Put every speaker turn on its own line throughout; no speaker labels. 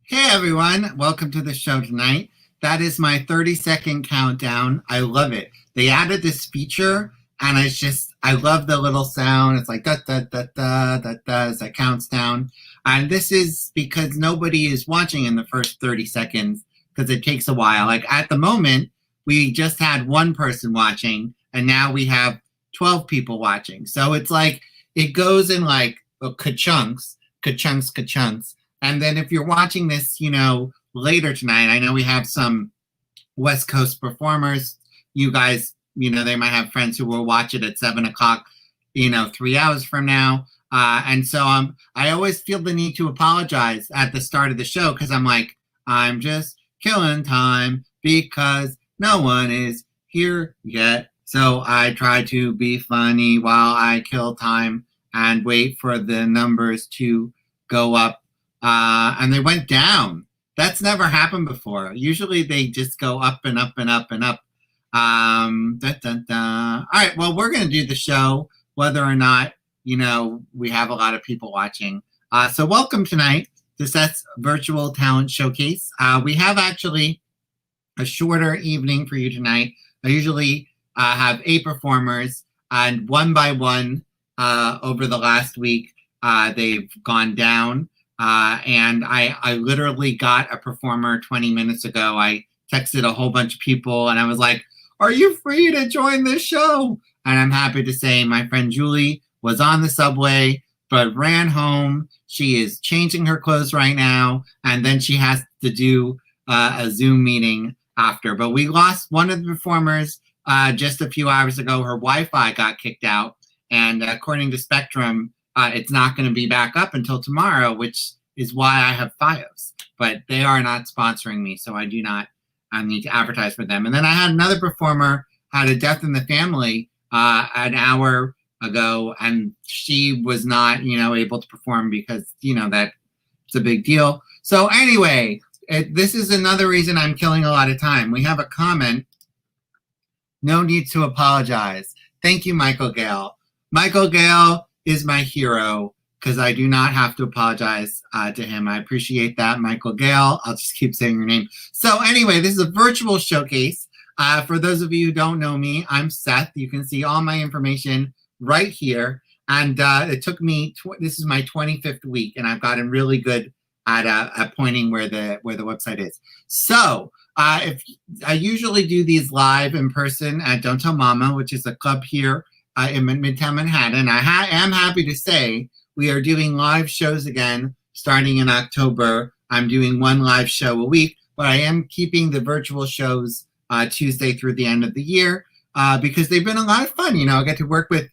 Hey everyone, welcome to the show tonight. That is my 30-second countdown. I love it. They added this feature and I love the little sound. It's like da da da da da da as it counts down. And this is because nobody is watching in the first 30 seconds because it takes a while. Like at the moment, we just had one person watching and now we have 12 people watching. So it's like, it goes in like ka-chunks, ka-chunks, ka-chunks. And then if you're watching this, later tonight, I know we have some West Coast performers. You guys, they might have friends who will watch it at 7 o'clock, 3 hours from now. And so I always feel the need to apologize at the start of the show because I'm like, I'm just killing time because no one is here yet. So I try to be funny while I kill time and wait for the numbers to go up. And they went down. That's never happened before. Usually they just go up and up and up and up. Dun, dun, dun. All right, well, we're going to do the show, whether or not, we have a lot of people watching. So welcome tonight to SETH'S Virtual Talent Showcase. We have actually a shorter evening for you tonight. I usually have 8 performers, and one by one over the last week, they've gone down. And I literally got a performer 20 minutes ago. I texted a whole bunch of people and I was like, are you free to join this show? And I'm happy to say my friend Julie was on the subway, but ran home. She is changing her clothes right now. And then she has to do a Zoom meeting after. But we lost one of the performers just a few hours ago. Her Wi-Fi got kicked out. And according to Spectrum, it's not going to be back up until tomorrow, which is why I have Fios. But they are not sponsoring me, so I do not need to advertise for them. And then I had another performer had a death in the family an hour ago, and she was not, able to perform because, that's a big deal. So anyway, this is another reason I'm killing a lot of time. We have a comment. No need to apologize. Thank you, Michael Gale. Michael Gale is my hero because I do not have to apologize to him. I appreciate that, Michael Gale. I'll just keep saying your name. So anyway, this is a virtual showcase. For those of you who don't know me, I'm Seth. You can see all my information right here. And it took me, this is my 25th week, and I've gotten really good at pointing where the website is. So if I usually do these live in person at Don't Tell Mama, which is a club here in Midtown Manhattan. I am happy to say we are doing live shows again starting in October. I'm doing one live show a week, but I am keeping the virtual shows Tuesday through the end of the year because they've been a lot of fun. I get to work with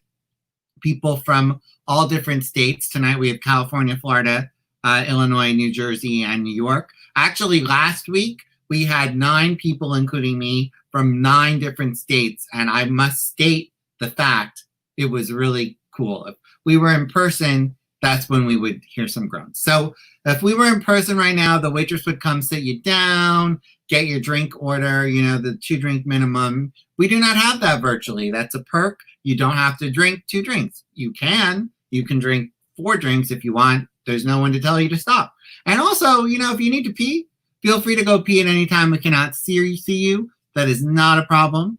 people from all different states. Tonight we have California, Florida, Illinois, New Jersey, and New York. Actually, last week we had 9 people, including me, from 9 different states, and I must state the fact it was really cool. If we were in person, that's when we would hear some groans. So if we were in person right now, the waitress would come sit you down, get your drink order, the 2-drink minimum. We do not have that virtually. That's a perk. You don't have to drink 2 drinks. You can drink 4 drinks if you want. There's no one to tell you to stop. And also, if you need to pee, feel free to go pee at any time. We cannot see you. That is not a problem.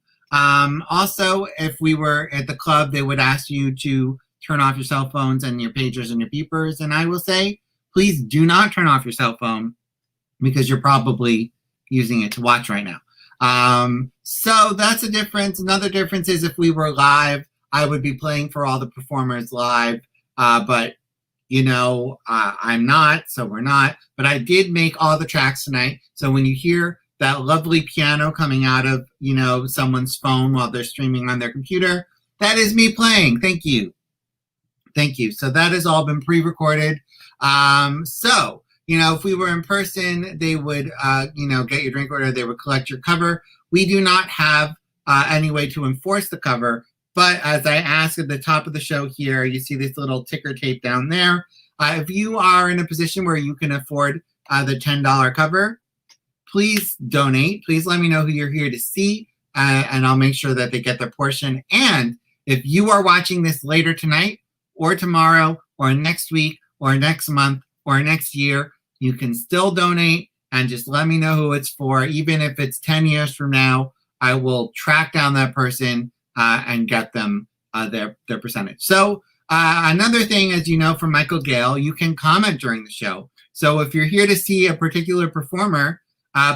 Also, if we were at the club, they would ask you to turn off your cell phones and your pagers and your beepers. And I will say, please do not turn off your cell phone because you're probably using it to watch right now. So that's a difference. Another difference is if we were live, I would be playing for all the performers live. But, I'm not, so we're not. But I did make all the tracks tonight. So when you hear that lovely piano coming out of, someone's phone while they're streaming on their computer, that is me playing. Thank you. Thank you. So that has all been pre-recorded. So, if we were in person, they would, get your drink order. They would collect your cover. We do not have any way to enforce the cover. But as I asked at the top of the show here, you see this little ticker tape down there. If you are in a position where you can afford the $10 cover, please donate. Please let me know who you're here to see, and I'll make sure that they get their portion. And if you are watching this later tonight or tomorrow or next week or next month or next year, you can still donate and just let me know who it's for. Even if it's 10 years from now, I will track down that person and get them their percentage. So another thing, as you know from Michael Gale, you can comment during the show. So if you're here to see a particular performer,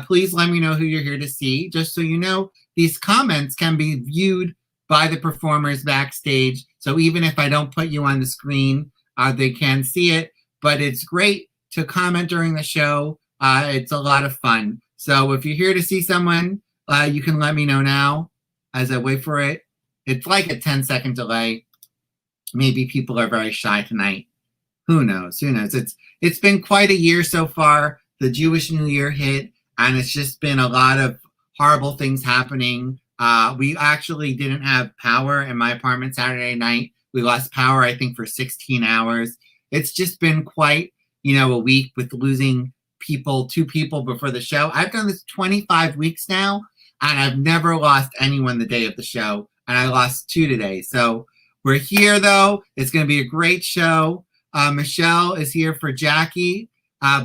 please let me know who you're here to see, just so you know these comments can be viewed by the performers backstage. So even if I don't put you on the screen, they can see it. But it's great to comment during the show. It's a lot of fun. So if you're here to see someone, you can let me know now as I wait for it. It's like a 10-second delay. Maybe people are very shy tonight. Who knows? Who knows? It's been quite a year so far. The Jewish New Year hit, and it's just been a lot of horrible things happening. We actually didn't have power in my apartment Saturday night. We lost power, I think, for 16 hours. It's just been quite, a week with losing two people before the show. I've done this 25 weeks now, and I've never lost anyone the day of the show, and I lost 2 today. So we're here, though. It's going to be a great show. Michelle is here for Jackie.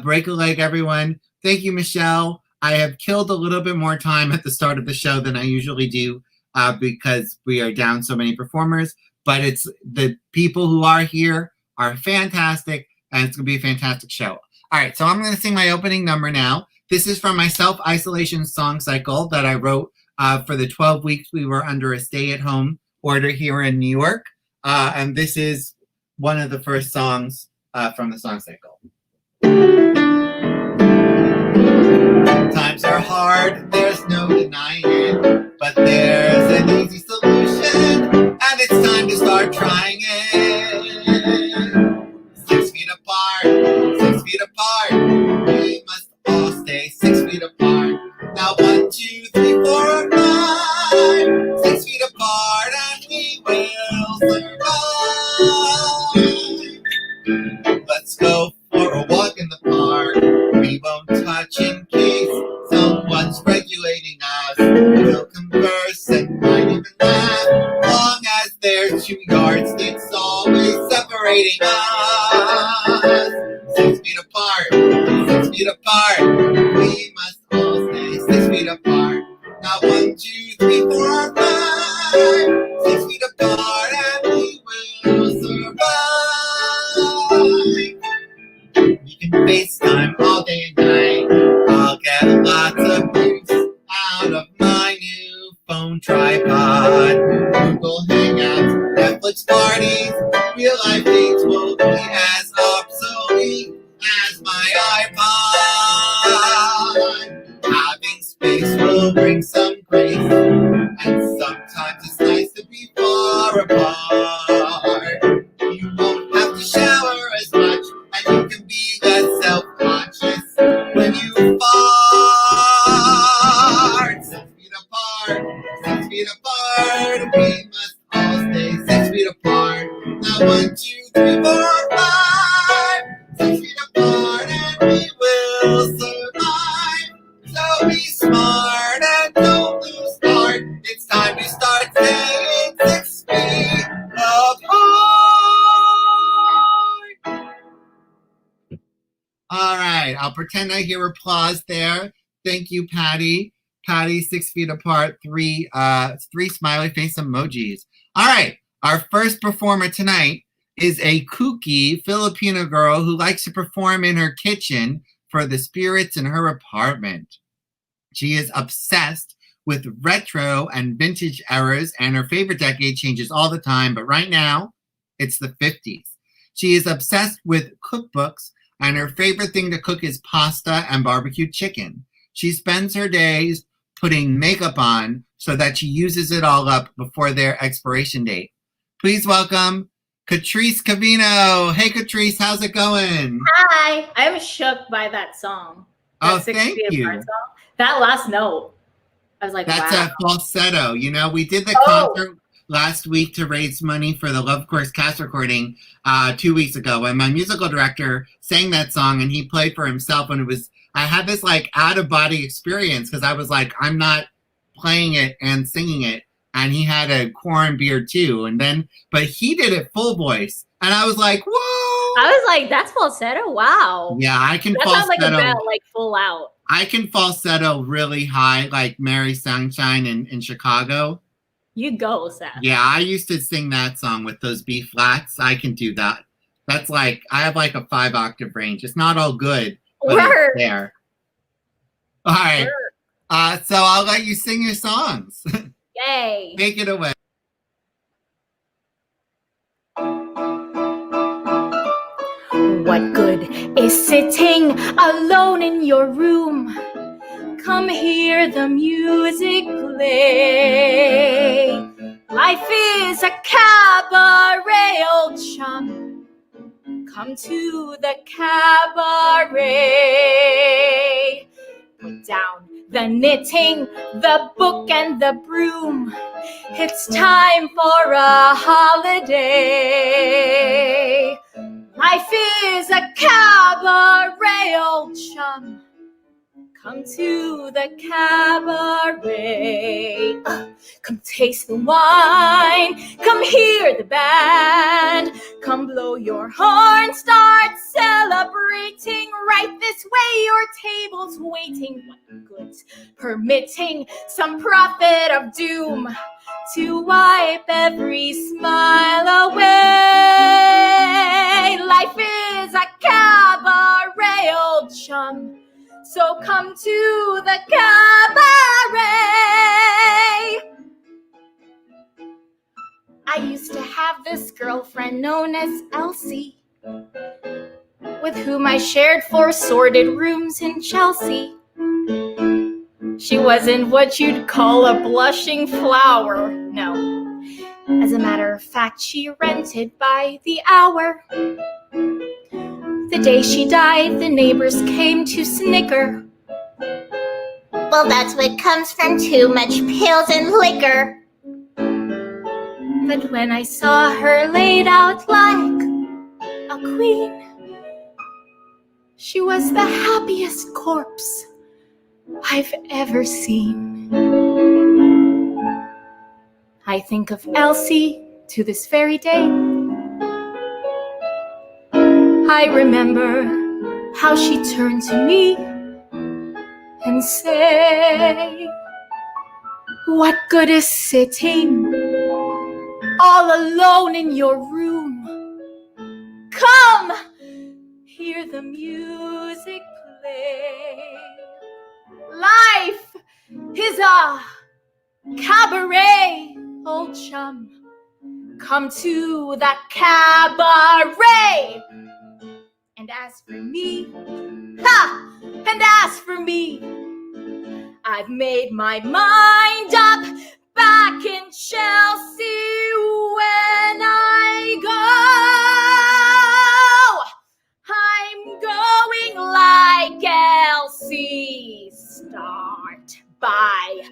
Break a leg, everyone. Thank you, Michelle. I have killed a little bit more time at the start of the show than I usually do because we are down so many performers. But it's the people who are here are fantastic, and it's going to be a fantastic show. All right, so I'm going to sing my opening number now. This is from my self-isolation song cycle that I wrote for the 12 weeks we were under a stay-at-home order here in New York. And this is one of the first songs from the song cycle. Times are hard, there's no denying it, but there's an easy solution, and it's time to start trying it. 6 feet apart, 6 feet apart, we must all stay 6 feet apart. Now 1, 2, 3, 4, 5, 6 feet apart, and we will survive. Let's go for a walk in the park. We won't touch in case someone's regulating us. We'll converse and might even laugh. Long as there's 2 yardsticks always separating us. 6 feet apart, 6 feet apart. We must all stay 6 feet apart. Now 1, 2, 3, 4, 5. 6 feet apart, and we will survive. We can FaceTime all day and night. I'll get lots of use out of my new phone tripod. Google Hangouts, Netflix parties, real life dates will be as obsolete as my iPod. Having space will bring some grace, and sometimes it's nice to be far apart. You won't have to shower as much, and you can be less self-conscious when you fart. 6 feet apart, 6 feet apart. We must all stay 6 feet apart. Now 1, 2, 3, 4, 5. 6 feet apart, and we will survive. So be smart and don't lose heart. It's time to start staying 6 feet apart. All right, I'll pretend I hear applause there. Thank you, Patty. Patty, 6 feet apart, three smiley face emojis. All right, our first performer tonight is a kooky Filipino girl who likes to perform in her kitchen for the spirits in her apartment. She is obsessed with retro and vintage eras, and her favorite decade changes all the time, but right now, it's the 50s. She is obsessed with cookbooks, and her favorite thing to cook is pasta and barbecued chicken. She spends her days putting makeup on so that she uses it all up before their expiration date. Please welcome KATRICE GAVINO. Hey, KATRICE, how's it going?
Hi. I'm shook by that song.
Oh, thank you.
Song. That last note, I was like,
that's
wow.
a falsetto. We did the concert last week to raise money for the Love Course cast recording 2 weeks ago, and my musical director sang that song, and he played for himself, and I had this out-of-body experience because I was like, I'm not playing it and singing it, and he had a corn beer too, but he did it full voice, and I was like, whoa!
I was like, that's falsetto? Wow.
Yeah, I can
That sounds like a
falsetto.
bell, like full out.
I can falsetto really high, like Mary Sunshine in Chicago.
You go, Seth.
Yeah, I used to sing that song with those B flats. I can do that. That's like, I have like a 5-octave range. It's not all good, but
Word.
it's there. All right.
Word.
So I'll let you sing your songs.
Yay.
Take it away.
What good is sitting alone in your room? Come hear the music play. Life is a cabaret, old chum. Come to the cabaret. Put down the knitting, the book, and the broom. It's time for a holiday. Life is a cabaret, old chum. Come to the cabaret. Come taste the wine. Come hear the band. Come blow your horn. Start celebrating. Right this way, your table's waiting. What goods permitting some prophet of doom to wipe every smile away. Life is a cabaret, old chum. So come to the cabaret. I used to have this girlfriend known as Elsie, with whom I shared 4 sordid rooms in Chelsea. She wasn't what you'd call a blushing flower, no. As a matter of fact, she rented by the hour. The day she died, the neighbors came to snicker. Well, that's what comes from too much pills and liquor. But when I saw her laid out like a queen, she was the happiest corpse I've ever seen. I think of Elsie to this very day. I remember how she turned to me and say, what good is sitting all alone in your room? Come, hear the music play. Life is a cabaret, old chum. Come to the cabaret. And as for me, I've made my mind up back in Chelsea when I go. I'm going like Elsie. Start by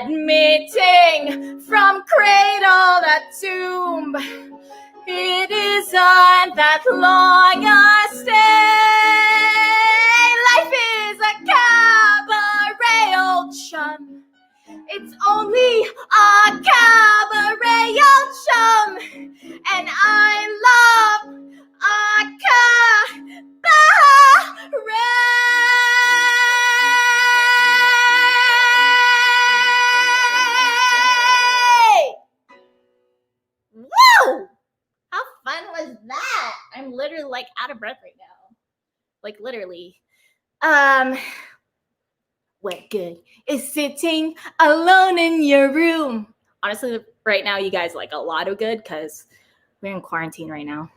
admitting from cradle to tomb. It isn't that long a stay. Life is a cabaret, old chum. It's only a cabaret, old chum. And I love a cabaret. Woo! How fun was that? I'm literally like out of breath right now. Like literally. What good is sitting alone in your room? Honestly, right now you guys like a lot of good because we're in quarantine right now.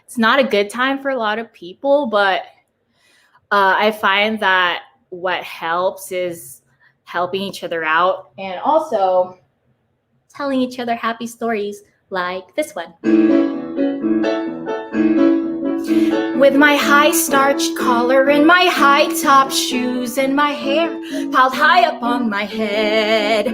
It's not a good time for a lot of people, but I find that what helps is helping each other out and also telling each other happy stories like this one. With my high starched collar and my high top shoes and my hair piled high up on my head,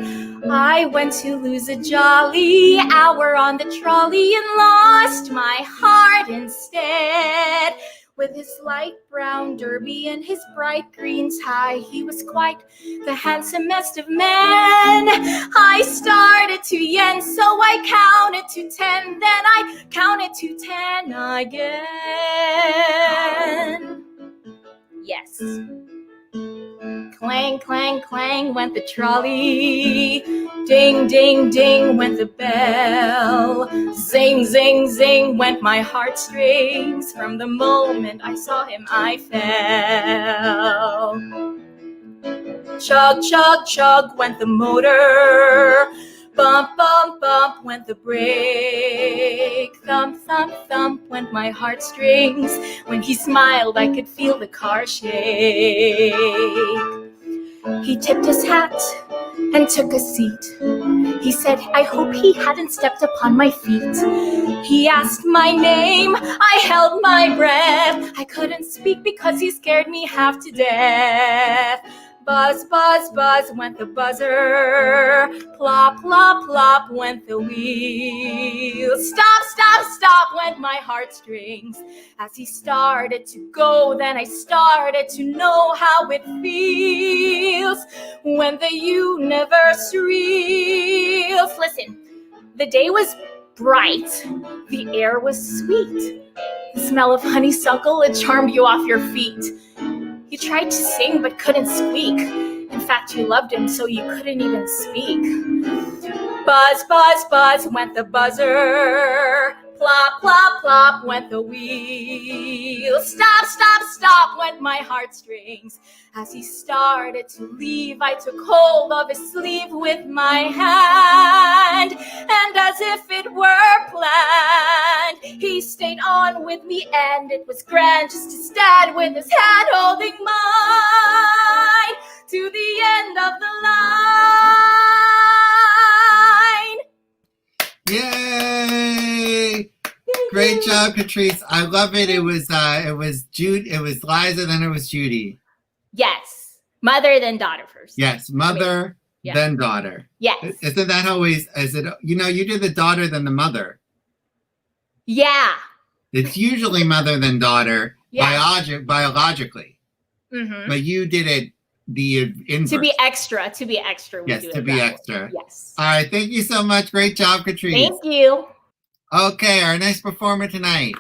I went to lose a jolly hour on the trolley and lost my heart instead. With his light brown derby and his bright green tie, he was quite the handsomest of men. I started to yen, so I counted to 10, then I counted to 10 again. Yes. Clang, clang, clang went the trolley. Ding, ding, ding went the bell. Zing, zing, zing went my heartstrings. From the moment I saw him, I fell. Chug, chug, chug went the motor. Bump, bump, bump went the brake. Thump, thump, thump went my heartstrings. When he smiled, I could feel the car shake. He tipped his hat and took a seat. He said, I hope he hadn't stepped upon my feet. He asked my name, I held my breath. I couldn't speak because he scared me half to death. Buzz, buzz, buzz went the buzzer. Plop, plop, plop went the wheel. Stop, stop, stop went my heartstrings. As he started to go, then I started to know how it feels when the universe reels. Listen, the day was bright, the air was sweet. The smell of honeysuckle, it charmed you off your feet. You tried to sing but couldn't squeak. In fact, you loved him so you couldn't even speak. Buzz, buzz, buzz went the buzzer. Plop, plop, plop went the wheel. Stop, stop, stop went my heartstrings. As he started to leave, I took hold of his sleeve with my hand. And as if it were planned, he stayed on with me, and it was grand just to stand with his hand holding mine to the end of the line.
Yay! Great job, Catrice. I love it. It was Liza, then it was Judy.
Yes. Mother, then daughter first.
Yes, mother, then daughter.
Yes.
Isn't that always, you did the daughter, then the mother.
Yeah.
It's usually mother, then daughter, biologically.
Mm-hmm.
But you did it the inverse.
To be extra.
Yes, to be extra.
Yes.
All right, thank you so much. Great job, Catrice.
Thank you.
Okay, our next performer tonight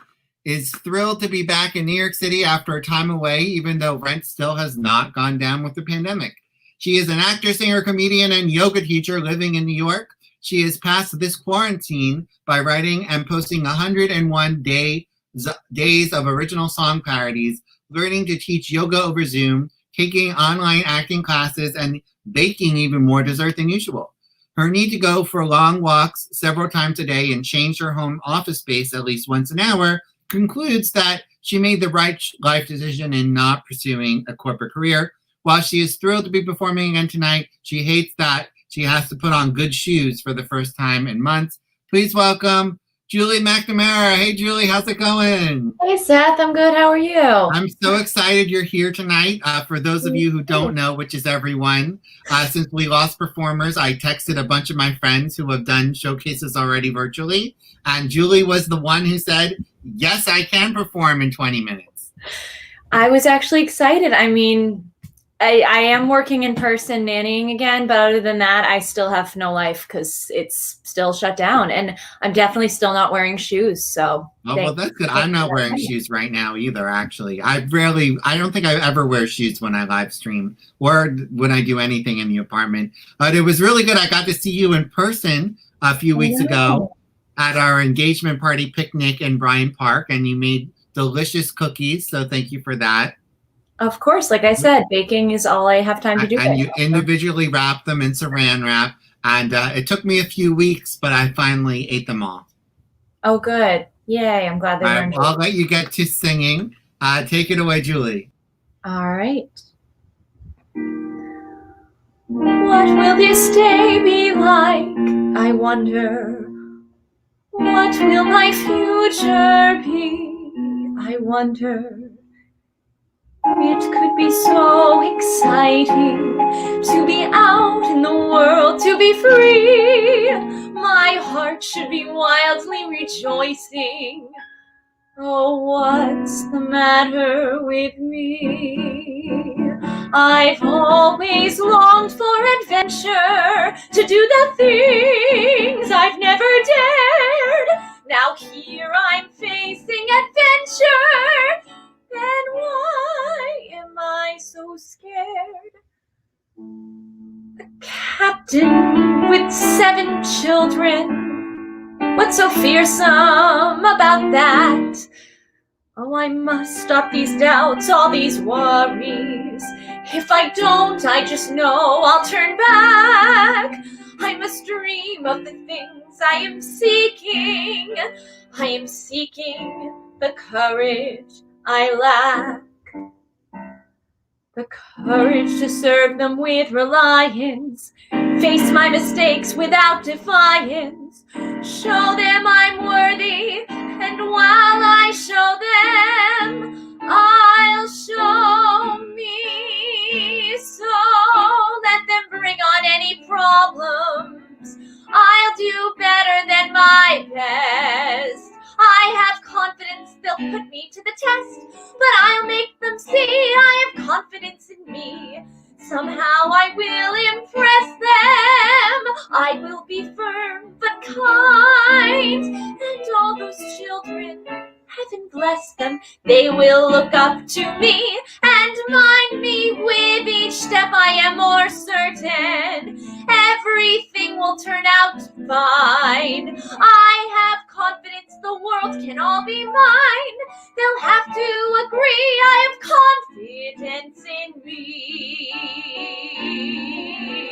is thrilled to be back in New York City after a time away, even though rent still has not gone down with the pandemic. She is an actor, singer, comedian, and yoga teacher living in New York. She has passed this quarantine by writing and posting 101 days of original song parodies, learning to teach yoga over Zoom, taking online acting classes, and baking even more dessert than usual. Her need to go for long walks several times a day and change her home office space at least once an hour concludes that she made the right life decision in not pursuing a corporate career. While she is thrilled to be performing again tonight, she hates that she has to put on good shoes for the first time in months. Please welcome Julie McNamara. Hey, Julie, how's it going?
Hey, Seth, I'm good. How are you?
I'm so excited you're here tonight. For those of you who don't know, which is everyone, since we lost performers, I texted a bunch of my friends who have done showcases already virtually. And Julie was the one who said, yes, I can perform in 20 minutes.
I was actually excited. I mean, I am working in person nannying again, but other than that, I still have no life because it's still shut down. And I'm definitely still not wearing shoes. So
well, that's good. I'm not wearing shoes right now either, actually. I don't think I ever wear shoes when I live stream or when I do anything in the apartment. But it was really good. I got to see you in person a few weeks ago at our engagement party picnic in Bryant Park, and you made delicious cookies. So thank you for that.
Of course, like I said, baking is all I have time to do.
And you individually wrapped them in saran wrap. And it took me a few weeks, but I finally ate them all.
Oh, good. Yay. I'm glad they were enjoyed.
I'll let you get to singing. Take it away, Julie.
All right. What will this day be like? I wonder. What will my future be? I wonder. It could be so exciting to be out in the world, to be free. My heart should be wildly rejoicing. Oh, what's the matter with me? I've always longed for adventure, to do the things I've never dared. Now here I'm facing adventure, then why am I so scared? A captain with 7 children, what's so fearsome about that? Oh, I must stop these doubts, all these worries. If I don't, I just know I'll turn back. I must dream of the things I am seeking. I am seeking the courage I lack. The courage to serve them with reliance. Face my mistakes without defiance. Show them I'm worthy, and while I show them, I'll show me. So let them bring on any problems. I'll do better than my best. I have confidence they'll put me to the test, but I'll make them see I have confidence in me. Somehow I will impress them. I will be firm but kind, and all those children, heaven bless them, they will look up to me and mind me. With each step I am more certain everything will turn out fine. I have confidence the world can all be mine. They'll have to agree I have confidence in me.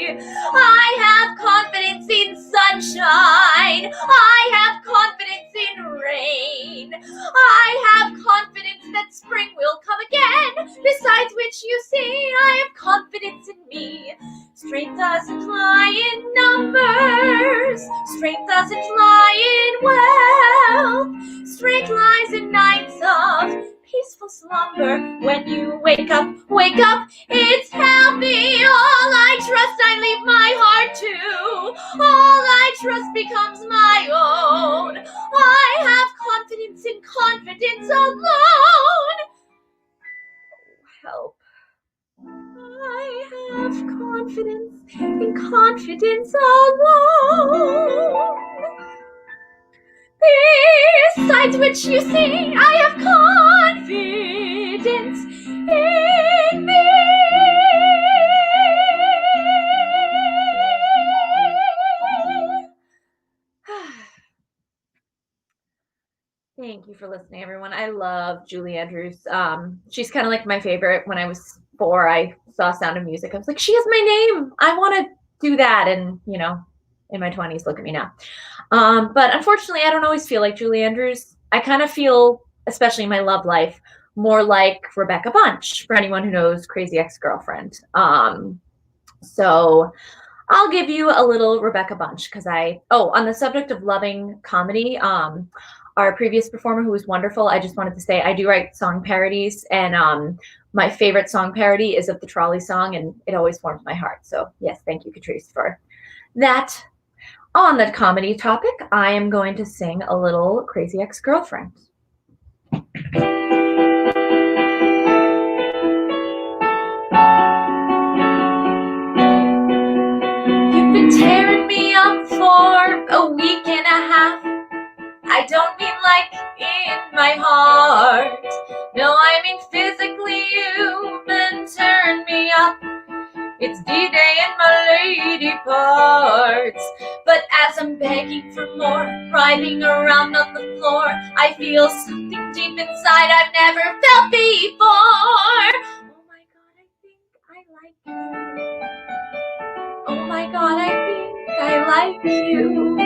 I have confidence in sunshine. I have confidence in rain. I have confidence that spring will come again. Besides which, you see, I have confidence in me. Strength doesn't lie in numbers. Strength doesn't lie in wealth. Strength lies in nights of peaceful slumber. When you wake up, it's healthy. All I trust, I leave my heart to. All I trust becomes my own. I have confidence in confidence alone. Help. I have confidence in confidence alone. Besides which, you see, I have confidence in me. Thank you for listening, everyone. I love Julie Andrews. She's kind of like my favorite. When I was 4, I saw Sound of Music. I was like, she has my name. I want to do that. And, you know, in my 20s, look at me now. But unfortunately, I don't always feel like Julie Andrews. I kind of feel, especially in my love life, more like Rebecca Bunch, for anyone who knows Crazy Ex-Girlfriend. So I'll give you a little Rebecca Bunch because on the subject of loving comedy, our previous performer, who was wonderful, I just wanted to say I do write song parodies, and my favorite song parody is of the Trolley song, and it always warms my heart. So yes, thank you, Catrice, for that. On the comedy topic, I am going to sing a little Crazy Ex-Girlfriend. You've been tearing me up for a week and a half. I don't mean like in my heart. No, I mean physically. You've been tearing me up. It's D-Day in my lady parts. But as I'm begging for more, writhing around on the floor, I feel something deep inside I've never felt before. Oh my God, I think I like you. Oh my God, I think I like you.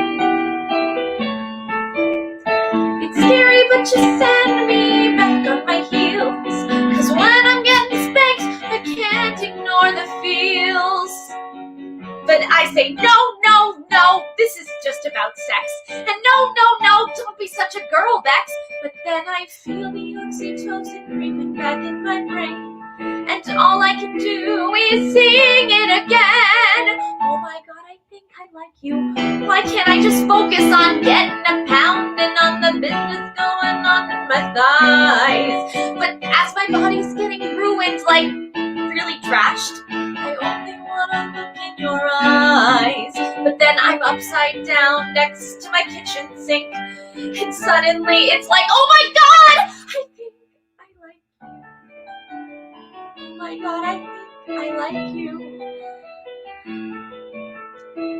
It's scary, but you send me back on my heels. 'Cause when I'm getting spanked, I can't ignore the feels. But I say, no, no, no, this is just about sex. And no, no, no, don't be such a girl, Bex. But then I feel the oxytocin creeping back in my brain. And all I can do is sing it again. Oh my God, I think I like you. Why can't I just focus on getting a pound and on the business going on in my thighs? But as my body's getting ruined, like really trashed, I only wanna look in your eyes. But then I'm upside down next to my kitchen sink, and suddenly it's like, oh my God, I think I like you. Oh my God, I think I like you.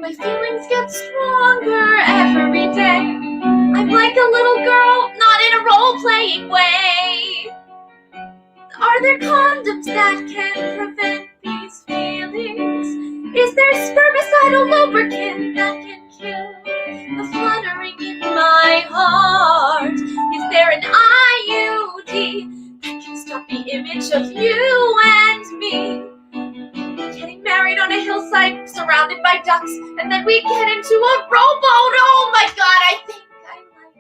My feelings get stronger every day. I'm like a little girl, not in a role-playing way. Are there condoms that can prevent these feelings? Is there spermicidal lubricant that can kill the fluttering in my heart? Is there an IUD that can stop the image of you and me getting married on a hillside surrounded by ducks, and then we get into a rowboat? Oh my God, I think I like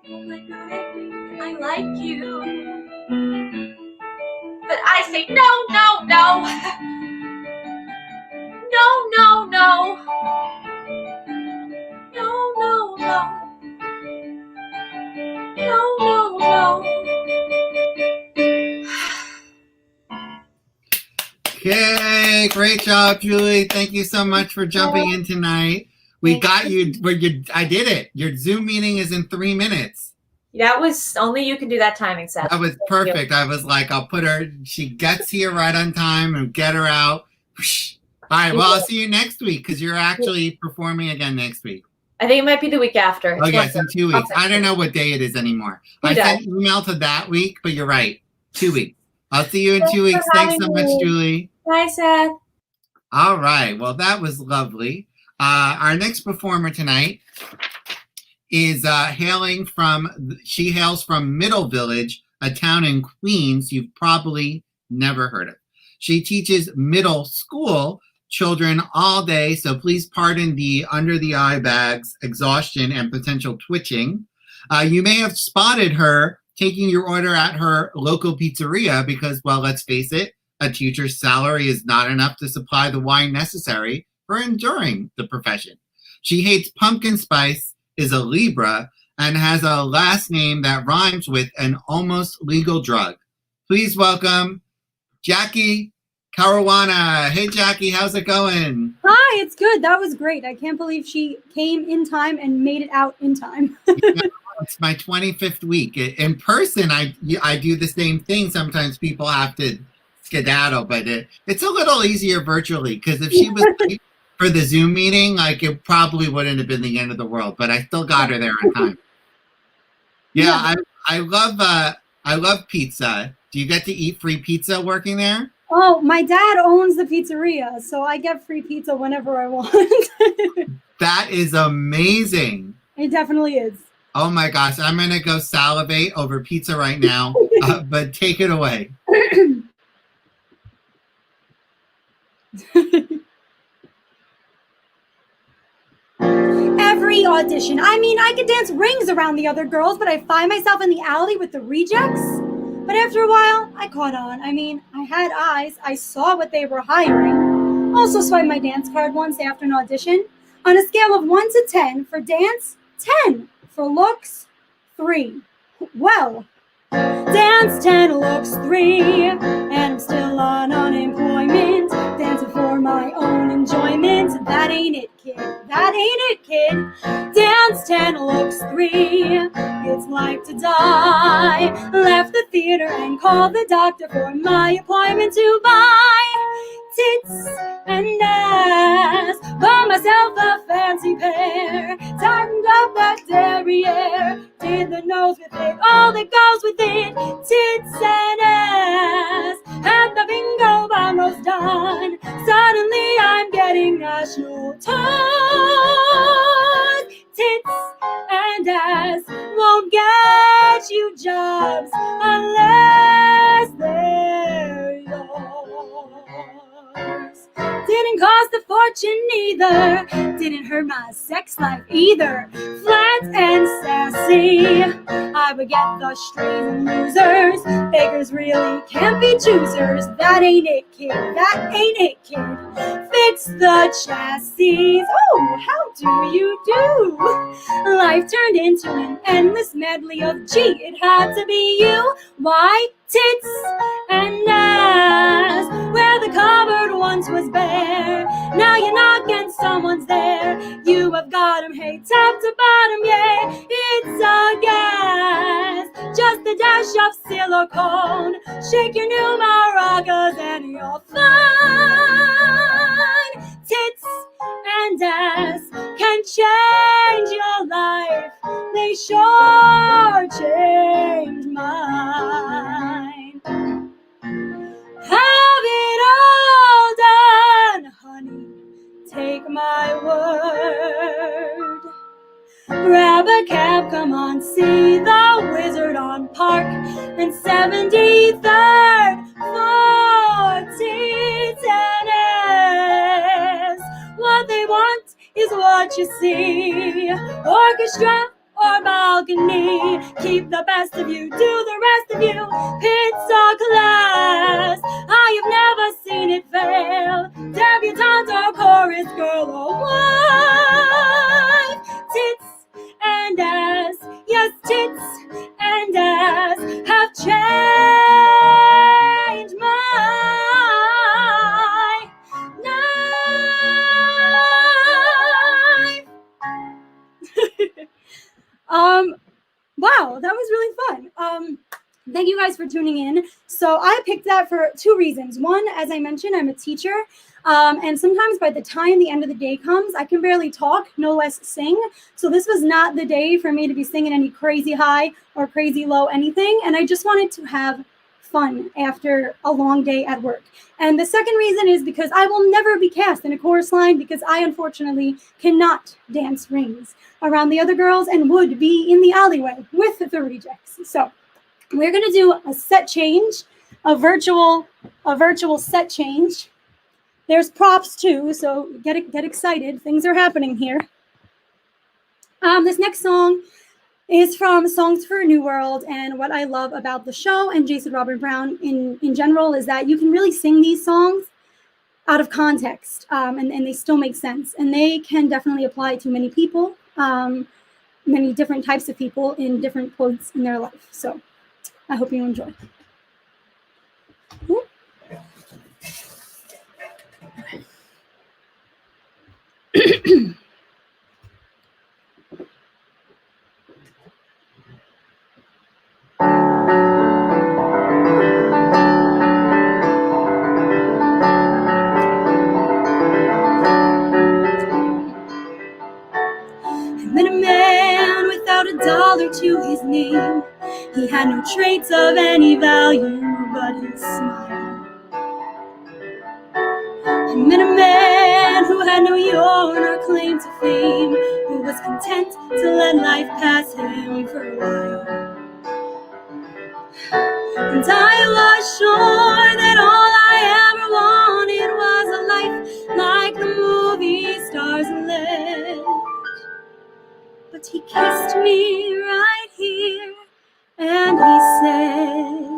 you. Oh my God, I think I like you. But I say no, no, no. No, no, no. No, no, no. No, no, no.
Okay, great job, Julie. Thank you so much for jumping in tonight. We got you. I did it. Your Zoom meeting is in 3 minutes.
That was only you can do that timing, Seth.
That was perfect. I was like, I'll put her. She gets here right on time and get her out. All right. Well, I'll see you next week because you're actually performing again next week.
I think it might be the week after.
Oh, yes, in 2 weeks. I don't know what day it is anymore. I sent an email to that week, but you're right. 2 weeks. I'll see you in 2 weeks. Thanks so much, Julie.
Bye, Seth.
All right. Well, that was lovely. Our next performer tonight is she hails from Middle Village, a town in Queens you've probably never heard of. She teaches middle school children all day, so please pardon the under the eye bags, exhaustion, and potential twitching. You may have spotted her taking your order at her local pizzeria because, well, let's face it, a teacher's salary is not enough to supply the wine necessary for enduring the profession. She hates pumpkin spice, is a Libra, and has a last name that rhymes with an almost legal drug. Please welcome Jackie Caruana. Hey, Jackie, how's it going?
Hi, it's good. That was great. I can't believe she came in time and made it out in time.
It's my 25th week. In person, I do the same thing. Sometimes people have to skedaddle, but it's a little easier virtually because if she was late for the Zoom meeting, like it probably wouldn't have been the end of the world, but I still got her there on time. Yeah, I love pizza. Do you get to eat free pizza working there?
Oh, my dad owns the pizzeria, so I get free pizza whenever I want.
That is amazing.
It definitely is.
Oh my gosh, I'm gonna go salivate over pizza right now, but take it away.
Every audition. I mean, I could dance rings around the other girls, but I find myself in the alley with the rejects. But after a while, I caught on. I mean, I had eyes. I saw what they were hiring. Also swiped my dance card once after an audition. On a scale of 1 to 10, for dance, 10. For looks, 3. Well, dance 10, looks 3, and I'm still on unemployment, dancing for my own enjoyment. That ain't it, kid. That ain't it, kid. Dance 10, looks 3, it's like to die. Left the theater and called the doctor for my appointment to buy tits and ass. Bought myself a fancy pair, tightened up that derriere, did the nose with it, all that goes with it, tits and ass. Had the bingo almost done, suddenly I'm getting national tours. Tits and ass won't get you jobs unless they're yours. Didn't cost a fortune fortune neither. Didn't hurt my sex life either. Flat and sassy, I would get the strays and losers. Beggars really can't be choosers. That ain't it, kid. That ain't it, kid. Fix the chassis. Oh, how do you do? Life turned into an endless medley of gee, it had to be you. Why? Tits and ass, where the cupboard once was bare. Now you knock and someone's there. You have got 'em, hey, top to bottom, yeah. It's a gas, just a dash of silicone. Shake your new maracas and you're fine. Tits and ass can change your life. They sure changed mine. Have it all done, honey. Take my word. Grab a cab, come on, see the Wizard on Park and 73rd, 14th. What they want is what you see. Orchestra or balcony. Keep the best of you, do the rest of you. Pizza class, I have never seen it fail. Debutante or chorus girl or wife. Tits and ass, yes, tits and ass have changed my life. Wow, that was really fun. Thank you guys for tuning in. So I picked that for two reasons. One, as I mentioned, I'm a teacher. And sometimes by the time the end of the day comes, I can barely talk, no less sing. So this was not the day for me to be singing any crazy high or crazy low anything. And I just wanted to have fun after a long day at work. And the second reason is because I will never be cast in a chorus line because I unfortunately cannot dance rings around the other girls and would be in the alleyway with the rejects. So we're going to do a set change, a virtual set change. There's props too, so get excited. Things are happening here. This next song is from Songs for a New World, and what I love about the show and Jason Robert Brown in general is that you can really sing these songs out of context, and they still make sense, and they can definitely apply to many people, many different types of people in different points in their life. So I hope you enjoy. Ooh. I met a man without a dollar to his name. He had no traits of any value but his smile. I met a man who had no yawn or claim to fame, who was content to let life pass him for a while. And I was sure that all I ever wanted was a life like the movie stars lived. But he kissed me right here and he said,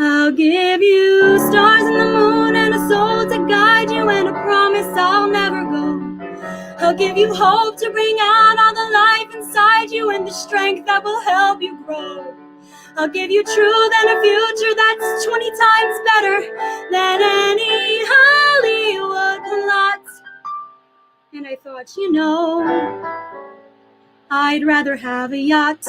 I'll give you stars and the moon and a soul to guide you and a promise I'll never go. I'll give you hope to bring out all the life inside you and the strength that will help you grow. I'll give you truth and a future that's 20 times better than any Hollywood plot. And I thought, you know, I'd rather have a yacht.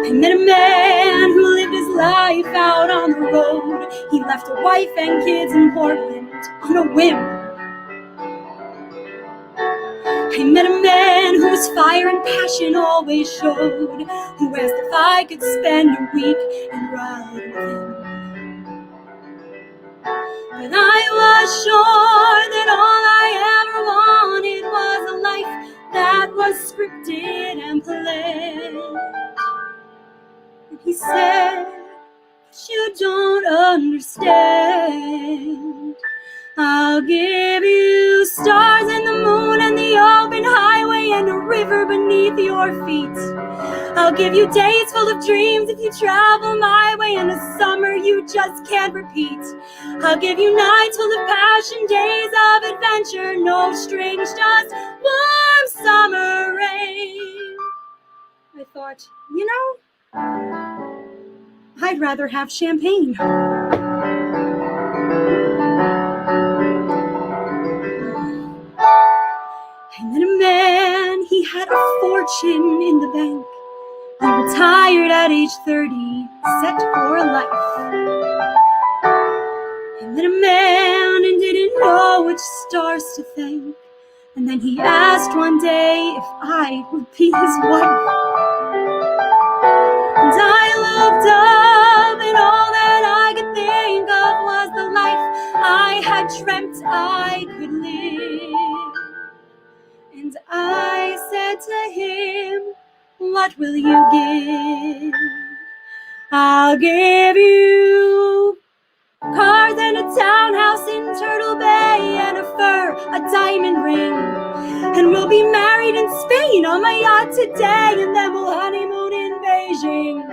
I met a man who lived his life out on the road. He left a wife and kids in Portland on a whim. I met a man whose fire and passion always showed, who asked if I could spend a week and ride with him. But I was sure that all I ever wanted was a life that was scripted and planned. And he said, you don't understand. I'll give you stars and the moon and the open highway and a river beneath your feet. I'll give you days full of dreams if you travel my way and a summer you just can't repeat. I'll give you nights full of passion, days of adventure, no strings, just warm summer rain. I thought, you know, I'd rather have champagne. I met a man, he had a fortune in the bank. He retired at age 30, set for life. I met a man and didn't know which stars to thank. And then he asked one day if I would be his wife. And I looked up and all that I could think of was the life I had dreamt I could live. And I said to him, what will you give? I'll give you cars and a townhouse in Turtle Bay and a fur, a diamond ring. And we'll be married in Spain on my yacht today, and then we'll honeymoon in Beijing.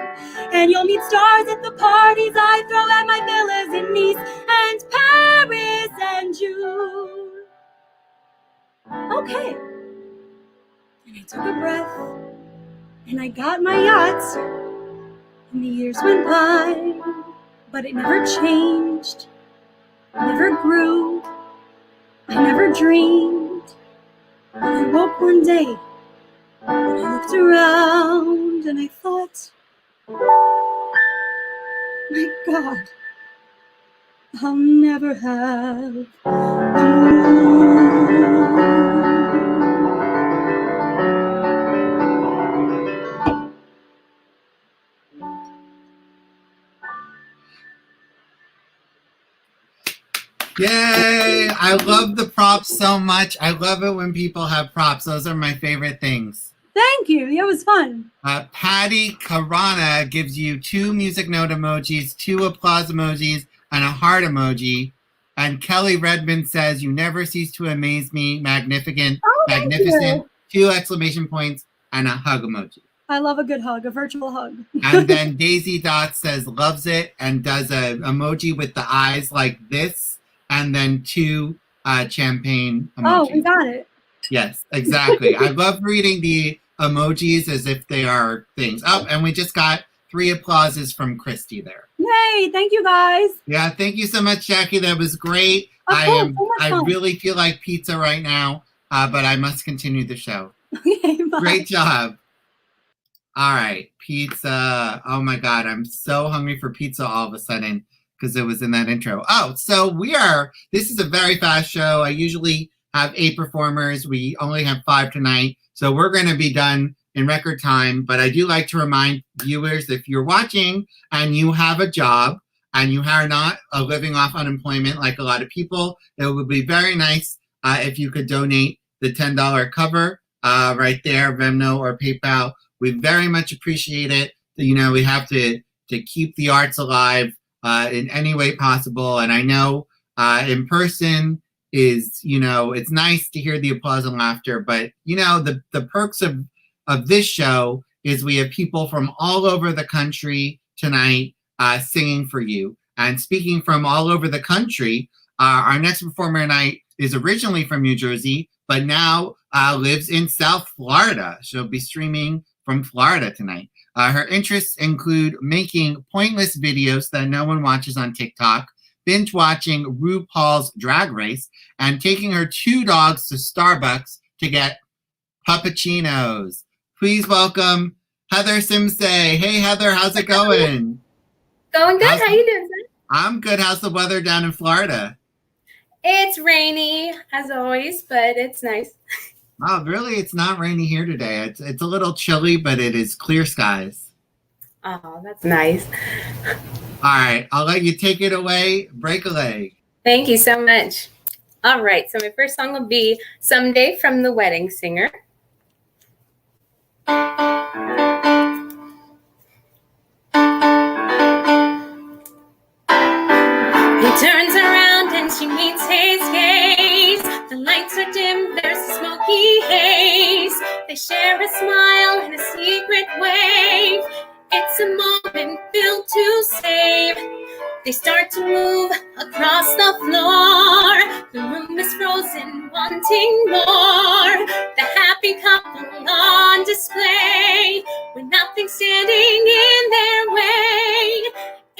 And you'll meet stars at the parties I throw at my villas in Nice and Paris and June. Okay. And I took a breath, and I got my yacht, and the years went by, but it never changed, never grew, I never dreamed. And I woke one day, and I looked around, and I thought, my God, I'll never have a moon.
Yay! I love the props so much. I love it when people have props. Those are my favorite things.
Thank you. That was fun.
Patty Carana gives you 2 music note emojis, 2 applause emojis, and a heart emoji. And Kelly Redmond says, you never cease to amaze me. Magnificent, magnificent. 2 exclamation points and a hug emoji.
I love a good hug, a virtual hug.
And then Daisy Dot says, loves it, and does an emoji with the eyes like this. And then 2 champagne emojis.
Oh, we got it.
Yes, exactly. I love reading the emojis as if they are things. Oh, and we just got 3 applauses from Christy there.
Yay, thank you guys.
Yeah, thank you so much, Jackie. That was great. I really feel like pizza right now, but I must continue the show.
Okay, bye. Great
job. All right, pizza. Oh my God, I'm so hungry for pizza all of a sudden, because it was in that intro. Oh, so this is a very fast show. I usually have 8 performers. We only have 5 tonight. So we're going to be done in record time. But I do like to remind viewers, if you're watching and you have a job and you are not living off unemployment like a lot of people, it would be very nice if you could donate the $10 cover right there, Venmo or PayPal. We very much appreciate it. You know, we have to keep the arts alive in any way possible. And I know in person is, you know, it's nice to hear the applause and laughter, but you know, the perks of this show is we have people from all over the country tonight singing for you. And speaking from all over the country, our next performer tonight is originally from New Jersey, but now lives in South Florida. She'll be streaming from Florida tonight. Her interests include making pointless videos that no one watches on TikTok, binge watching RuPaul's Drag Race, and taking her 2 dogs to Starbucks to get puppuccinos. Please welcome Heather SIMSAY. Hey Heather, how's it going?
Going good. How you doing, son?
I'm good. How's the weather down in Florida?
It's rainy as always, but it's nice.
Oh, really? It's not rainy here today. It's a little chilly, but it is clear skies.
Oh, that's nice.
All right, I'll let you take it away. Break a leg.
Thank you so much. All right, so my first song will be Someday from The Wedding Singer. He turns around and she meets his gaze. The lights are dim, there's a smoky haze. They share a smile and a secret wave. It's a moment built to save. They start to move across the floor. The room is frozen, wanting more. The happy couple on display, with nothing standing in their way.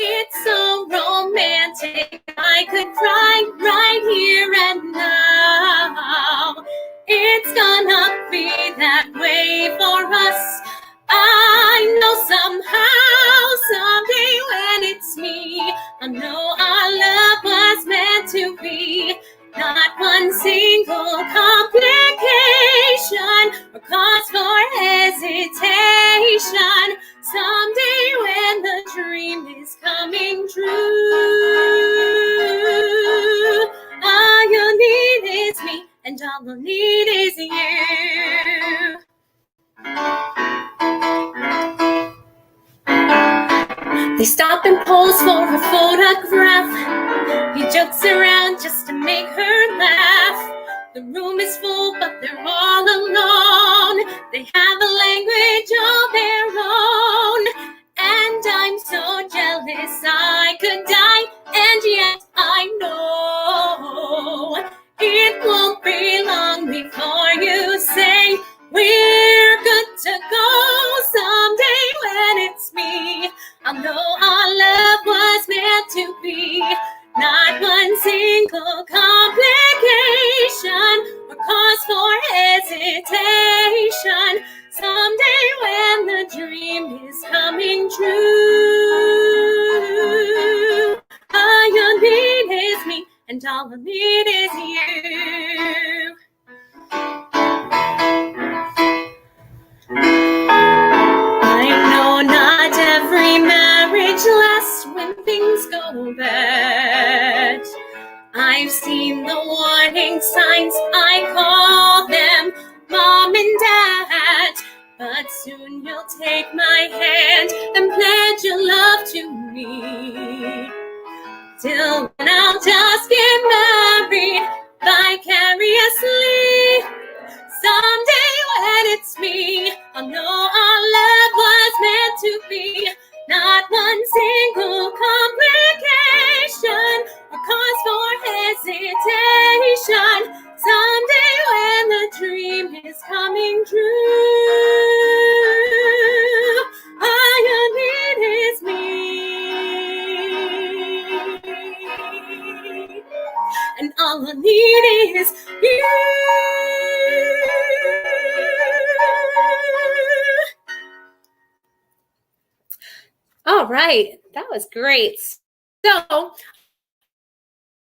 It's so romantic, I could cry right here and now. It's gonna be that way for us. I know somehow, someday when it's me, I know our love was meant to be. Not one single complication or cause for hesitation. Someday when the dream is coming true, all you need is me, and all you need is you. They stop and pose for a photograph. He jokes around just to make her laugh. The room is full, but they're all alone. They have a language of their own. And I'm so jealous I could die. And yet I know it won't be long before you say we're good to go. Someday when it's me, I'll know our love was meant to be. Not one single complication or cause for hesitation. Someday when the dream is coming true, all you need is me, and all I need is you. I know not every marriage lasts when things go bad. I've seen the warning signs, I call them Mom and Dad. But soon you'll take my hand and pledge your love to me. Till then I'll just get married vicariously. Someday when it's me, I'll know our love was meant to be. Not one single complication or cause for hesitation. Someday when the dream is coming true, all you need is me, and all I need is you. All right, that was great. So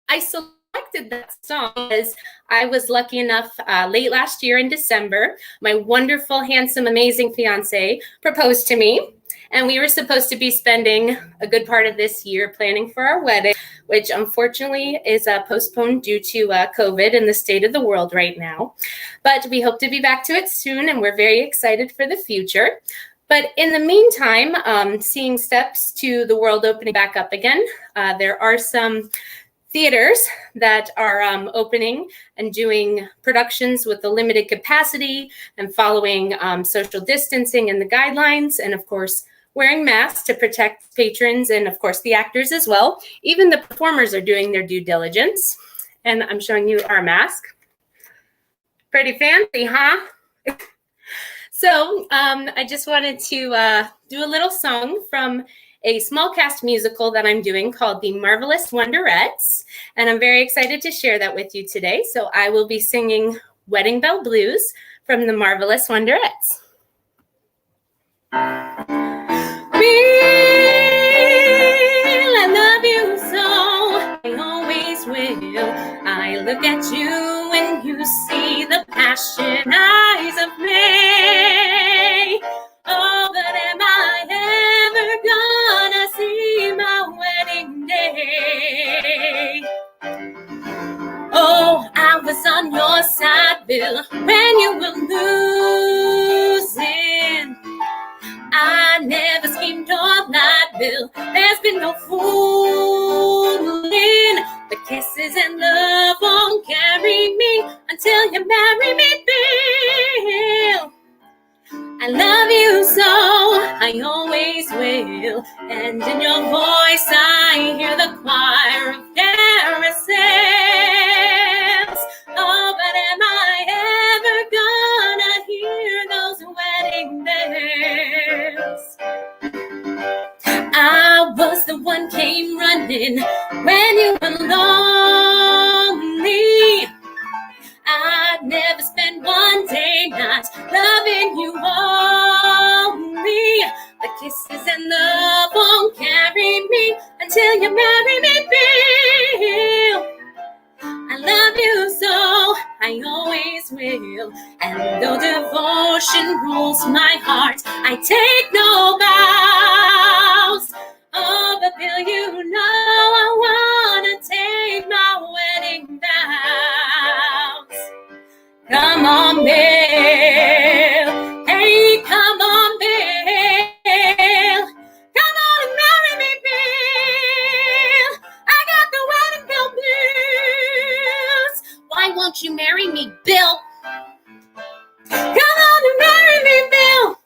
I selected that song because I was lucky enough late last year in December, my wonderful, handsome, amazing fiance proposed to me. And we were supposed to be spending a good part of this year planning for our wedding, which unfortunately is postponed due to COVID and the state of the world right now. But we hope to be back to it soon, and we're very excited for the future. But in the meantime, seeing steps to the world opening back up again, there are some theaters that are opening and doing productions with a limited capacity and following social distancing and the guidelines, and of course, wearing masks to protect patrons and of course the actors as well. Even the performers are doing their due diligence. And I'm showing you our mask. Pretty fancy, huh? So I just wanted to do a little song from a small cast musical that I'm doing called The Marvelous Wonderettes. And I'm very excited to share that with you today. So I will be singing Wedding Bell Blues from The Marvelous Wonderettes. Bill, I love you so, I always will. I look at you and you see the passion eyes of May. Oh, but am I ever gonna see my wedding day? Oh, I was on your side, Bill, when you were losing. I never schemed or lied, Bill. There's been no fooling. and love won't carry me until you marry me, Bill. I love you so, I always will. And in your voice I hear the choir of carousels. Oh, but am I ever gonna hear those wedding bells? I was the one came running when you were lonely. I'd never spend one day not loving you only. The kisses and love won't carry me until you marry me, Bill. I love you so, I always will. And though devotion rules my heart, I take no vows. Oh, but Bill, you know I wanna take my wedding vows. Come on, Bill. Hey, come on, Bill. Come on and marry me, Bill. I got the wedding bill blues. Why won't you marry me, Bill? Come on and marry me, Bill.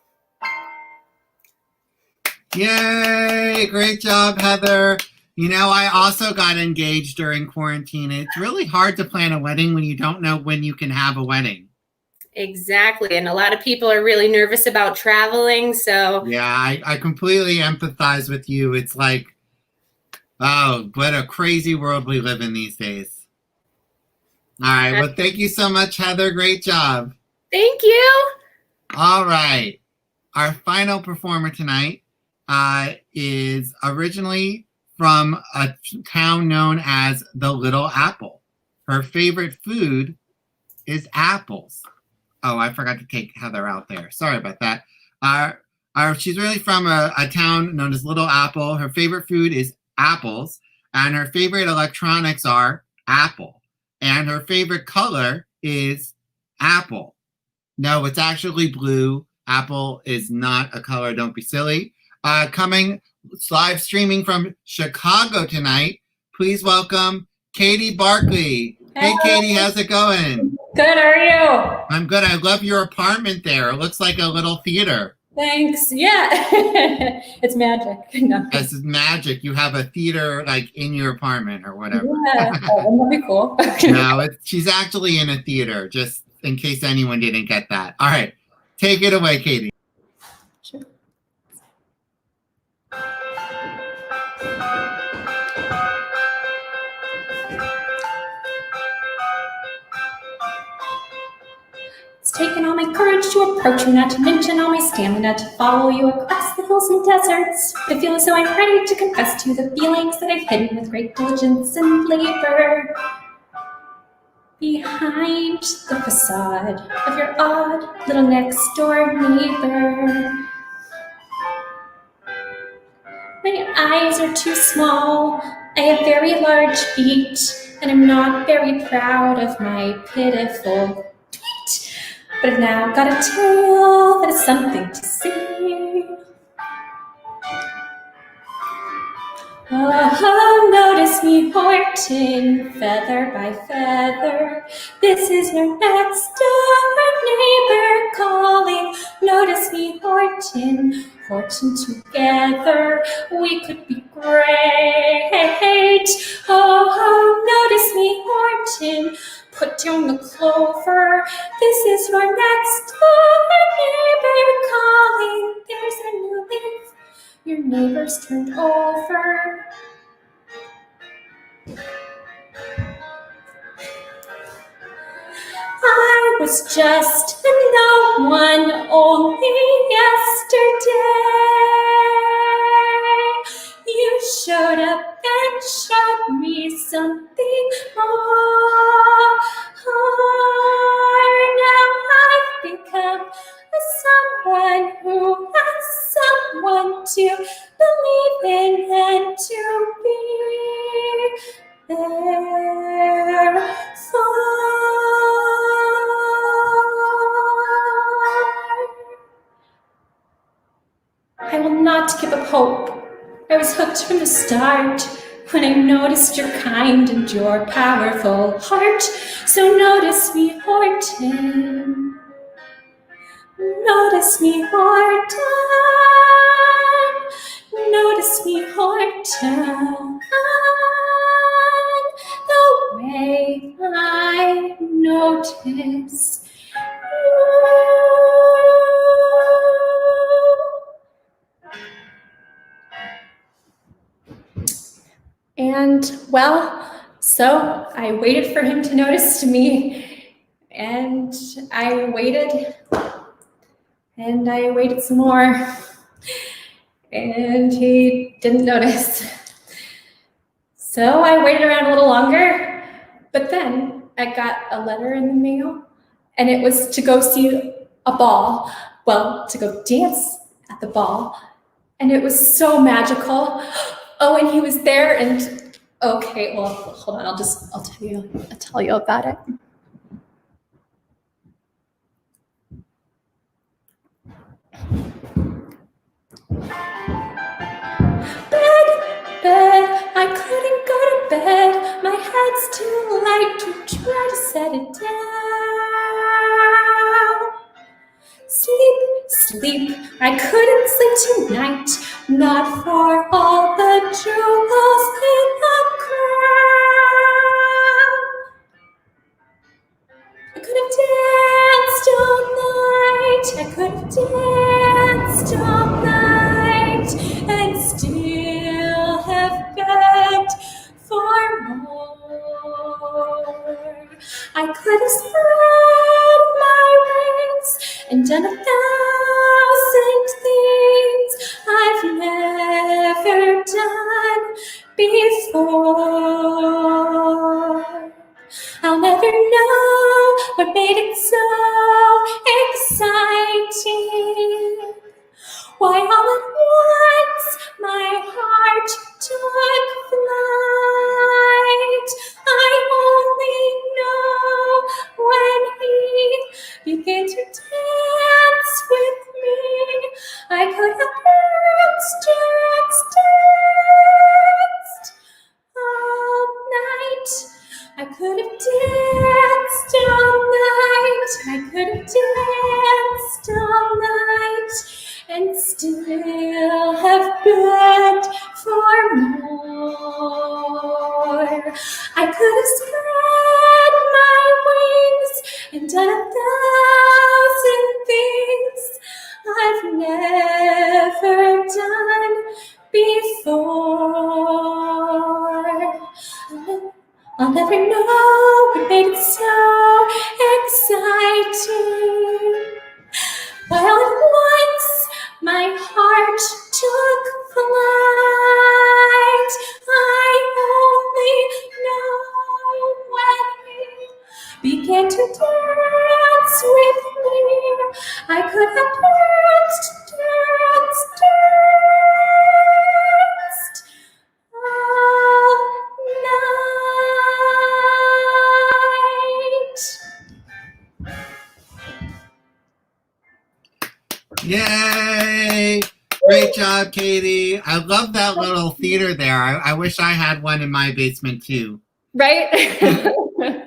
Yay! Great job, Heather. You know, I also got engaged during quarantine. It's really hard to plan a wedding when you don't know when you can have a wedding.
Exactly. And a lot of people are really nervous about traveling. So
yeah, I completely empathize with you. It's like, oh, what a crazy world we live in these days. All right. Well, thank you so much, Heather. Great job.
Thank you.
All right. Our final performer tonight is originally from a town known as the Little Apple. Her favorite food is apples. Oh, I forgot to take Heather out there. Sorry about that. She's really from a town known as Little Apple. Her favorite food is apples, and her favorite electronics are Apple. And her favorite color is apple. No, it's actually blue. Apple is not a color. Don't be silly. Coming live streaming from Chicago tonight, please welcome Katie Barkley. Hey, Katie, how's it going?
Good, how are you?
I'm good. I love your apartment there. It looks like a little theater.
Thanks. Yeah. It's magic. No.
This is magic. You have a theater like in your apartment or whatever.
Yeah. Oh, wouldn't that be cool?
No, she's actually in a theater, just in case anyone didn't get that. All right. Take it away, Katie.
Sure. It's taken all my courage to approach you, not to mention all my stamina to follow you across the hills and deserts. I feel as though I'm ready to confess to you the feelings that I've hidden with great diligence and labor. Behind the facade of your odd little next door neighbor. My eyes are too small, I have very large feet, and I'm not very proud of my pitiful tweet. But I've now got a tale that is something to see. Oh, notice me hoarding feather by feather. This is your next door neighbor calling. Notice me hoarding together. We could be great. Oh, notice me hoarding. Put down the clover. This is your next door neighbor calling. There's a new leaf. Your neighbor's turned over. I was just a no one only yesterday. You showed up and showed me something more. Now I've become someone who has someone to believe in and to be there for. I will not give up hope. I was hooked from the start. when I noticed your kind and your powerful heart. So notice me, Horton. Notice me, Horton. Notice me, Horton. The way I notice you. And well, so I waited for him to notice me, and I waited, and I waited some more, and he didn't notice. So I waited around a little longer, but then I got a letter in the mail, and it was to go see a ball, well, to go dance at the ball, and it was so magical. Oh, and he was there, and okay, well, hold on, I'll tell you about it. Bed, I couldn't go to bed. My head's too light to try to set it down. Sleep, I couldn't sleep tonight, not for all the jewels in the crown. I could have danced all night, I could have danced all night, and still have begged for more. I could have spread my wings and done 1,000 things I've never done before. I'll never know what made it so exciting. Why all at once my heart took flight. I only know when he began to dance with me. I could have danced all night. I could have danced all night. I could have danced all night, and still have begged for more. I could have spread my wings and done 1,000 things I've never done before. I'll never know what made it so exciting. While at once my heart took flight, I only know when he began to dance with me. I could have danced all night.
Yay! Great job, Katie. I love that little theater there. I wish I had one in my basement too.
Right?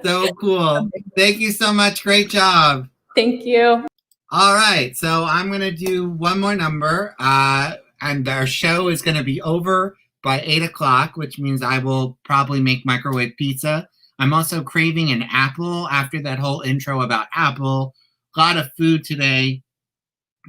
So cool. Thank you so much. Great job.
Thank you.
All right. So I'm going to do one more number. And our show is going to be over by 8 o'clock, which means I will probably make microwave pizza. I'm also craving an apple after that whole intro about apple. A lot of food today,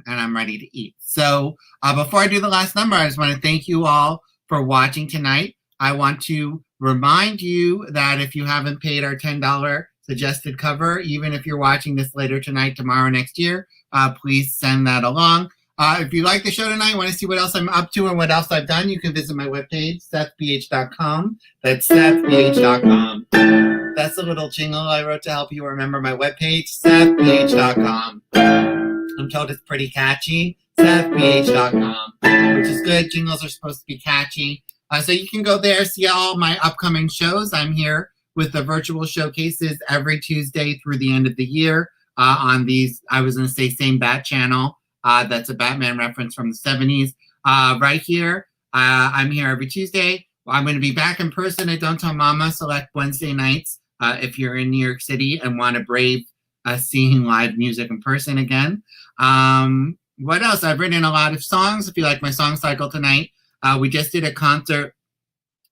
and I'm ready to eat. So before I do the last number, I just want to thank you all for watching tonight. I want to remind you that if you haven't paid our $10 suggested cover, even if you're watching this later tonight, tomorrow, next year, please send that along. If you like the show tonight, want to see what else I'm up to and what else I've done, you can visit my webpage, SETH'S.com. That's SETH'S.com. That's a little jingle I wrote to help you remember my webpage, SETH'S.com. I'm told it's pretty catchy, SETH'S.com, which is good. Jingles are supposed to be catchy. So you can go there, see all my upcoming shows. I'm here with the virtual showcases every Tuesday through the end of the year on these, I was going to say Same Bat channel. That's a Batman reference from the 70s. Right here, I'm here every Tuesday I'm going to be back in person at Don't Tell Mama Select Wednesday nights if you're in New York City and want to brave seeing live music in person again. What else? I've written a lot of songs. If you like my song cycle tonight, we just did a concert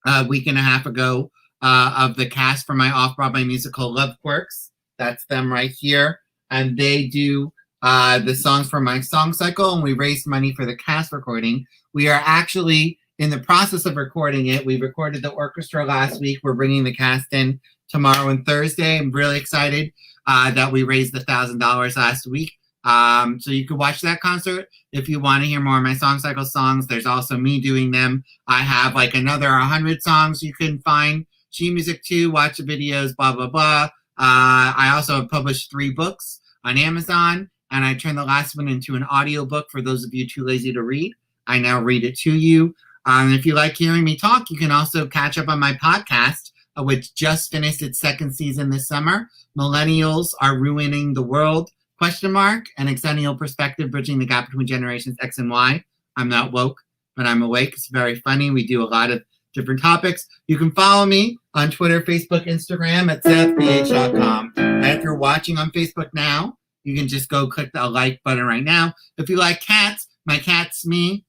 a week and a half ago of the cast for my off-Broadway musical Love Quirks. That's them right here. And they do the songs for my song cycle, and we raised money for the cast recording. We are actually in the process of recording it. We recorded the orchestra last week. We're bringing the cast in tomorrow and Thursday. I'm really excited that we raised the $1,000 last week. So you could watch that concert if you want to hear more of my song cycle songs. There's also me doing them. I have like another 100 songs you can find. She Music 2, watch the videos, blah, blah, blah. I also have published 3 books on Amazon, and I turned the last one into an audiobook for those of you too lazy to read. I now read it to you. If you like hearing me talk, you can also catch up on my podcast, which just finished its 2nd season this summer. Millennials Are Ruining the World, ? An exennial perspective bridging the gap between generations X and Y. I'm not woke, but I'm awake. It's very funny. We do a lot of different topics. You can follow me on Twitter, Facebook, Instagram at SETH'S.com. And if you're watching on Facebook now, you can just go click the like button right now. If you like cats, my cat Smee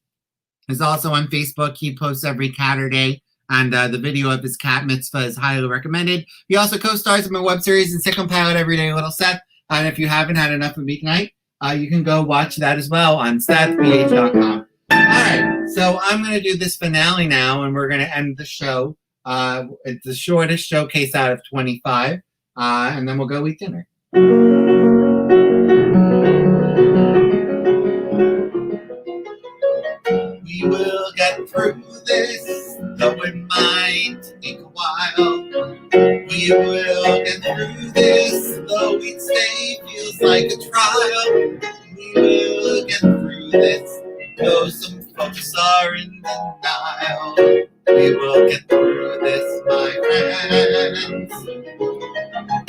is also on Facebook. He posts every Catterday, and the video of his cat mitzvah is highly recommended. He also co-stars in my web series and sitcom pilot Everyday Little Seth. And if you haven't had enough of me tonight, you can go watch that as well on SETH'S.com. All right, so I'm going to do this finale now, and we're going to end the show. It's the shortest showcase out of 25, and then we'll go eat dinner. We will get through this, though it might take a while. We will get through this, though each day feels like a trial. We will get through this, though some folks are in denial. We will get through this, my friends.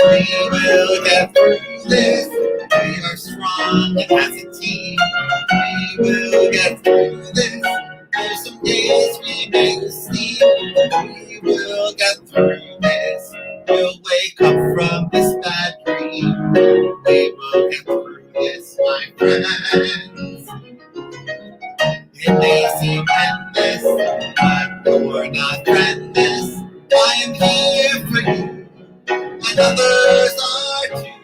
We will get through this. We are strong as a team. We will get through this. There's some days we make a sleep. We will get through this. We'll wake up from this bad dream. We will get through this, my friends. It may seem endless, but you're not friendless. I am here for you, and others are too.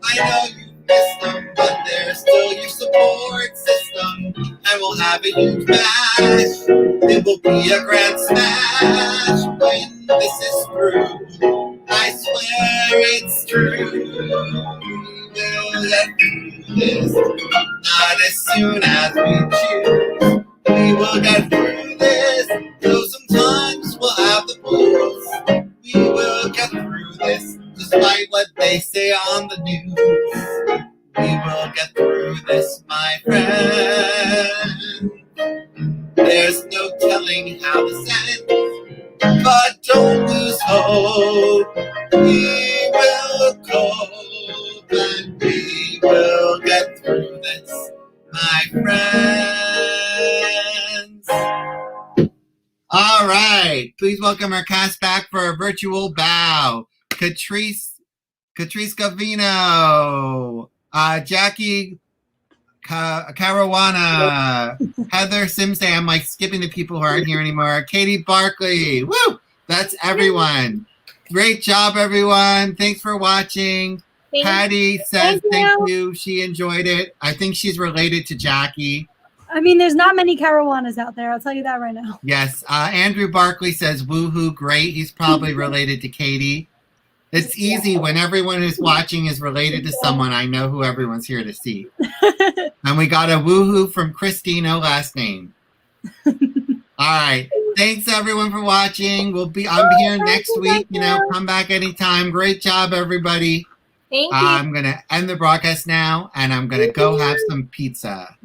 I know you missed them, but they're still your support system. And we'll have a huge bash. It will be a grand smash when this is through. I swear it's true. We will get through this, not as soon as we choose. We will get through this, though sometimes we'll have the blues. We will get through this, despite what they say on the news. We will get through this, my friend. There's no telling how this ends, but don't lose hope. We will cope, and we will get through this, my friends. All right, please welcome our cast back for a virtual bow. Catrice Gavino, Jackie Caruana, Heather SIMSAY. I'm like skipping the people who aren't here anymore. Katie Barkley. Woo! That's everyone. Great job, everyone. Thanks for watching. Patty says thank you. She enjoyed it. I think she's related to Jackie.
I mean, there's not many Caruanas out there. I'll tell you that right now.
Yes. Andrew Barkley says woohoo, great. He's probably related to Katie. It's easy when everyone who's watching is related to someone. I know who everyone's here to see. And we got a woohoo from Christy, no last name. All right. Thanks everyone for watching. I'm here next week. Come back anytime. Great job, everybody.
Thank you.
I'm gonna end the broadcast now, and I'm gonna go have some pizza.